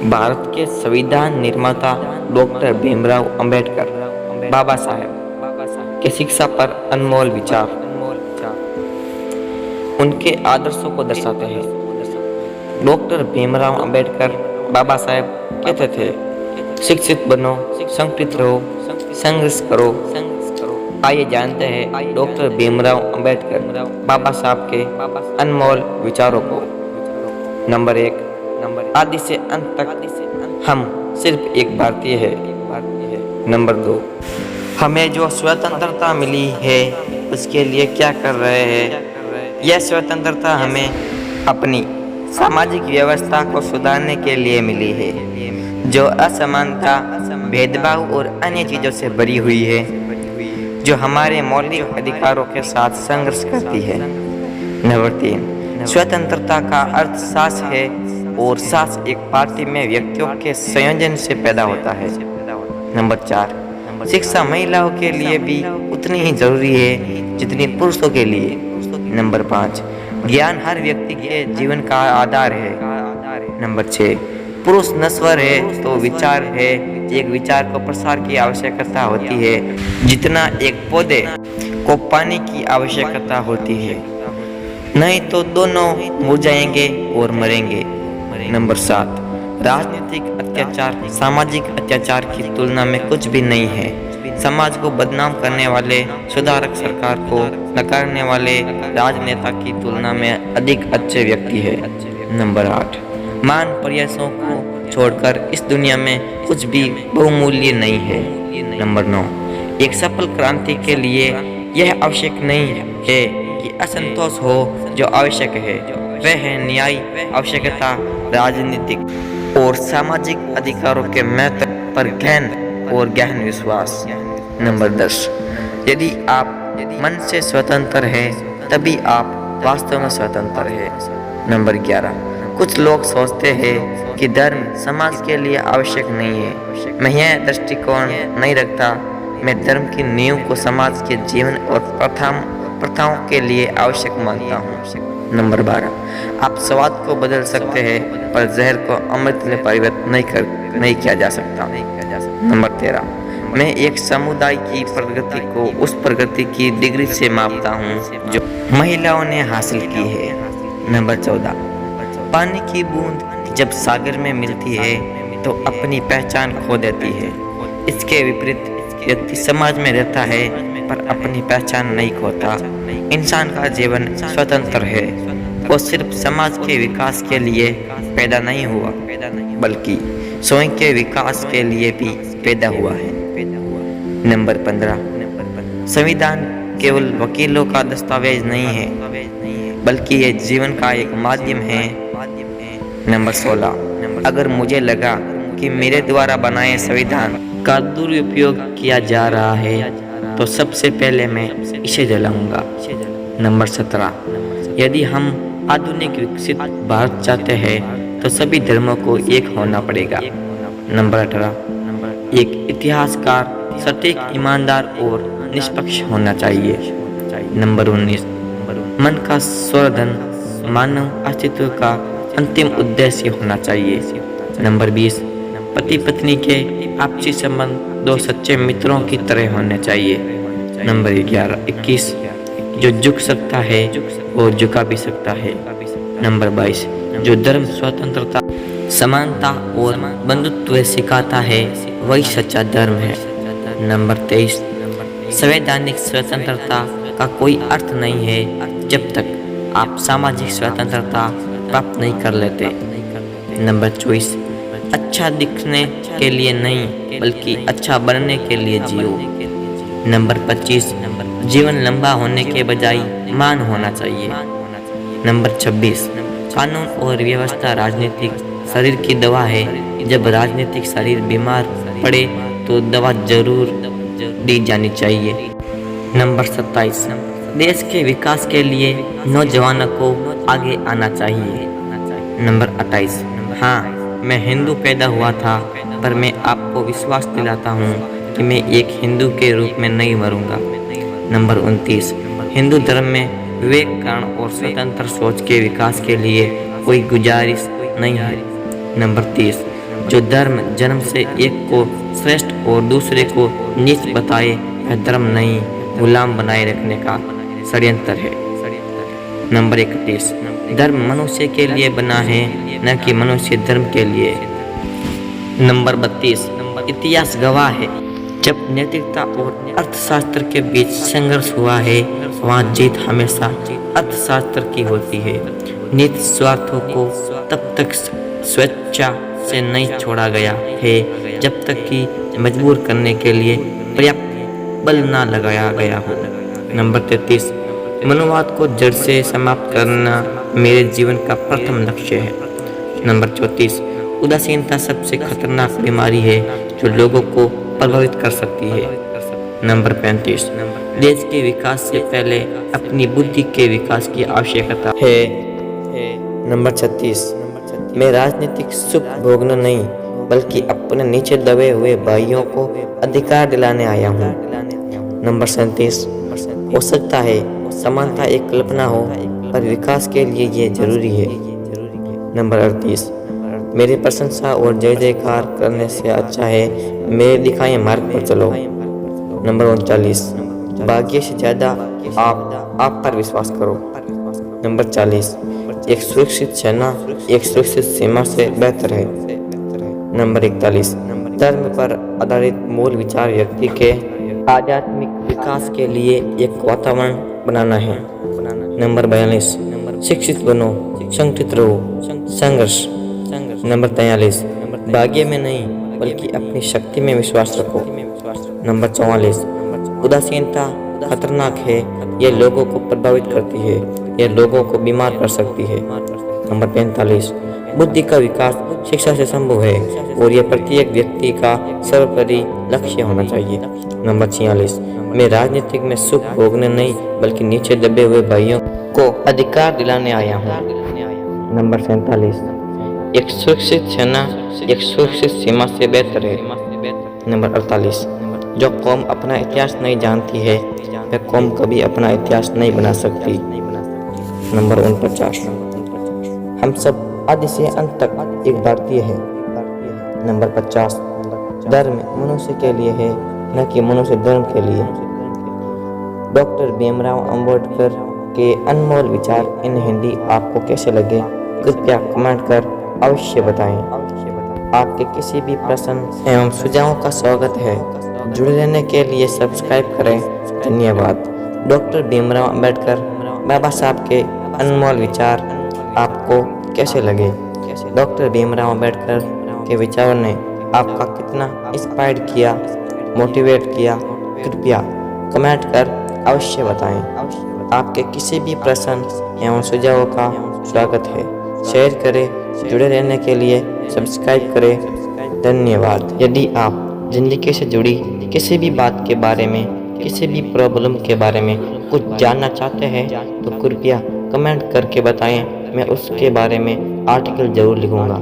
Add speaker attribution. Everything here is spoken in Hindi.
Speaker 1: भारत के संविधान निर्माता डॉक्टर भीमराव अंबेडकर बाबा साहेब के शिक्षा पर अनमोल विचार उनके आदर्शों को दर्शाते हैं। डॉक्टर भीमराव अंबेडकर बाबा साहेब कहते थे, शिक्षित बनो, संगठित रहो, संघर्ष करो। आइए जानते हैं डॉक्टर भीमराव अंबेडकर बाबा साहब के अनमोल विचारों को। नंबर 1, आदि से अंत तक हम सिर्फ एक भारतीय है। नंबर 2, हमें जो स्वतंत्रता मिली है उसके लिए क्या कर रहे हैं। यह स्वतंत्रता हमें अपनी सामाजिक व्यवस्था को सुधारने के लिए मिली है, जो असमानता, भेदभाव और अन्य चीज़ों से भरी हुई है, जो हमारे मौलिक अधिकारों के साथ संघर्ष करती है। नंबर 3, स्वतंत्रता का अर्थ सास है और सास एक पार्टी में व्यक्तियों के संयोजन से पैदा होता है। नंबर 4, शिक्षा महिलाओं के लिए भी उतनी ही जरूरी है जितनी पुरुषों के लिए। नंबर 5, ज्ञान हर व्यक्ति के जीवन का आधार है। नंबर 6, पुरुष नश्वर है तो विचार है, एक विचार को प्रसार की आवश्यकता होती है जितना एक पौधे को पानी की आवश्यकता होती है, नहीं तो दोनों मुरझाएंगे और मरेंगे। नंबर 7, राजनीतिक अत्याचार सामाजिक अत्याचार की तुलना में कुछ भी नहीं है। समाज को बदनाम करने वाले सुधारक सरकार को नकारने वाले राजनेता की तुलना में अधिक अच्छे व्यक्ति है। नंबर 8, मान प्रयासों को छोड़कर इस दुनिया में कुछ भी बहुमूल्य नहीं है। नंबर 9, एक सफल क्रांति के लिए यह आवश्यक नहीं है कि असंतोष हो, जो आवश्यक है वह है न्याय, आवश्यकता, राजनीतिक और सामाजिक अधिकारों के महत्व पर गहन विश्वास। नंबर 10, यदि आप मन से स्वतंत्र हैं तभी आप वास्तव में स्वतंत्र हैं। नंबर 11, कुछ लोग सोचते हैं कि धर्म समाज के लिए आवश्यक नहीं है। मैं यह दृष्टिकोण नहीं रखता। मैं धर्म की नींव को समाज के जीवन और प्रथाओं के लिए आवश्यक मानता हूँ। नंबर 12, आप स्वाद को बदल सकते हैं पर जहर को अमृत में परिवर्तित नहीं किया जा सकता। नंबर 13, मैं एक समुदाय की प्रगति को उस प्रगति की डिग्री से मापता हूँ जो महिलाओं ने हासिल की है। नंबर 14, पानी की बूंद जब सागर में मिलती है तो अपनी पहचान खो देती है। इसके विपरीत व्यक्ति समाज में रहता है पर अपनी पहचान नहीं खोता। इंसान का जीवन स्वतंत्र है। वो सिर्फ समाज के विकास के लिए पैदा नहीं हुआ बल्कि स्वयं के विकास के लिए भी पैदा हुआ है। नंबर 15, संविधान केवल वकीलों का दस्तावेज नहीं है बल्कि ये जीवन का एक माध्यम है। नंबर 16, अगर मुझे लगा कि मेरे द्वारा बनाए संविधान का दुरुपयोग किया जा रहा है तो सबसे पहले मैं इसे जलाऊंगा। नंबर 17, यदि हम आधुनिक विकसित भारत चाहते हैं तो सभी धर्मों को एक होना पड़ेगा। नंबर 18, एक इतिहासकार सटीक, ईमानदार और निष्पक्ष होना चाहिए। नंबर 19, मन का संवर्धन मानव अस्तित्व का अंतिम उद्देश्य होना चाहिए। नंबर 20, पति पत्नी के आपसी संबंध दो सच्चे मित्रों की तरह होने चाहिए। नंबर 21, जो झुक सकता है वो झुका भी सकता है। नंबर 22, जो धर्म स्वतंत्रता, समानता और बंधुत्व सिखाता है वही सच्चा धर्म है। नंबर 23, संवैधानिक स्वतंत्रता का कोई अर्थ नहीं है जब तक आप सामाजिक स्वतंत्रता प्राप्त नहीं कर लेते। नंबर 24, अच्छा दिखने के लिए नहीं बल्कि अच्छा बनने के लिए जियो। नंबर 25, जीवन लंबा होने के बजाय मान होना चाहिए। नंबर 26, कानून और व्यवस्था राजनीतिक शरीर की दवा है। जब राजनीतिक शरीर बीमार पड़े तो दवा जरूर दी जानी चाहिए। नंबर 27, देश के विकास के लिए नौजवानों को आगे आना चाहिए। नंबर 28, हाँ मैं हिंदू पैदा हुआ था पर मैं आपको विश्वास दिलाता हूँ कि मैं एक हिंदू के रूप में नहीं मरूंगा। नंबर 29, हिंदू धर्म में विवेक, ज्ञान और स्वतंत्र सोच के विकास के लिए कोई गुजारिश नहीं है। नंबर 30, जो धर्म जन्म से एक को श्रेष्ठ और दूसरे को नीच बताए वह धर्म नहीं, गुलाम बनाए रखने का षड्यंत्र है। नंबर 31, धर्म मनुष्य के लिए बना है, न कि मनुष्य धर्म के लिए। नंबर 32, इतिहास गवाह है जब नैतिकता और अर्थशास्त्र के बीच संघर्ष हुआ है, वहाँ जीत हमेशा अर्थशास्त्र की होती है। नीति स्वार्थों को तब तक स्वेच्छा से नहीं छोड़ा गया है जब तक कि मजबूर करने के लिए पर्याप्त बल न लगाया गया हो। नंबर 33, मनुवाद को जड़ से समाप्त करना मेरे जीवन का प्रथम लक्ष्य है। नंबर 34, उदासीनता सबसे खतरनाक बीमारी है जो लोगों को प्रभावित कर सकती है। नंबर 35, देश के विकास से पहले अपनी बुद्धि के विकास की आवश्यकता है। नंबर 36, मैं राजनीतिक सुख भोगना नहीं बल्कि अपने नीचे दबे हुए भाइयों को अधिकार दिलाने आया हूँ। नंबर 37, हो सकता है समानता एक कल्पना हो पर विकास के लिए ये जरूरी है। नंबर 38, मेरी प्रशंसा और जय जयकार करने से अच्छा है मेरे दिखाए मार्ग पर चलो। नंबर 39, भाग्य से ज़्यादा आप पर विश्वास करो। नंबर 40, एक सुरक्षित सेना एक सुरक्षित सीमा से बेहतर है। नंबर 41, धर्म पर आधारित मूल विचार व्यक्ति के आध्यात्मिक विकास के लिए एक वातावरण बनाना है। नंबर 42, शिक्षित बनो, संगठित रहो, संघर्ष। नंबर 43, भाग्य में नहीं बल्कि अपनी शक्ति में विश्वास रखो। नंबर 44, उदासीनता खतरनाक है, ये लोगों को प्रभावित करती है, ये लोगों को बीमार कर सकती है। नंबर 45, बुद्धि का विकास शिक्षा से संभव है और यह प्रत्येक व्यक्ति का सर्वोपरि लक्ष्य होना चाहिए। नंबर 46, मैं राजनीतिक में सुख भोगने नहीं बल्कि नीचे दबे हुए भाइयों को अधिकार दिलाने आया हूँ। नंबर 47, एक सुरक्षित सेना एक सुरक्षित सीमा से बेहतर है। नंबर 48, जो कौम अपना इतिहास नहीं जानती है वह कौम कभी अपना इतिहास नहीं बना सकती। नंबर 49, हम सब आदि से अंत तक एक भारतीय हैं। नंबर 50, धर्म मनुष्य के लिए है न कि मनुष्य धर्म के लिए। डॉक्टर भीमराव अंबेडकर के अनमोल विचार इन हिंदी आपको कैसे लगे कृपया कमेंट कर अवश्य बताएं। आपके किसी भी प्रश्न एवं सुझावों का स्वागत है। जुड़े रहने के लिए सब्सक्राइब करें। धन्यवाद। डॉक्टर भीमराव अंबेडकर बाबा साहब के अनमोल विचार आपको कैसे लगे? डॉक्टर भीमराव अंबेडकर के विचारों ने आपका कितना इंस्पायर किया, मोटिवेट किया? कृपया कमेंट कर अवश्य बताएं। आपके किसी भी प्रश्न एवं सुझावों का स्वागत है। शेयर करें। जुड़े रहने के लिए सब्सक्राइब करें। धन्यवाद। यदि आप जिंदगी से जुड़ी किसी भी बात के बारे में, किसी भी प्रॉब्लम के बारे में कुछ जानना चाहते हैं तो कृपया कमेंट करके बताएं। मैं उसके बारे में आर्टिकल जरूर लिखूंगा।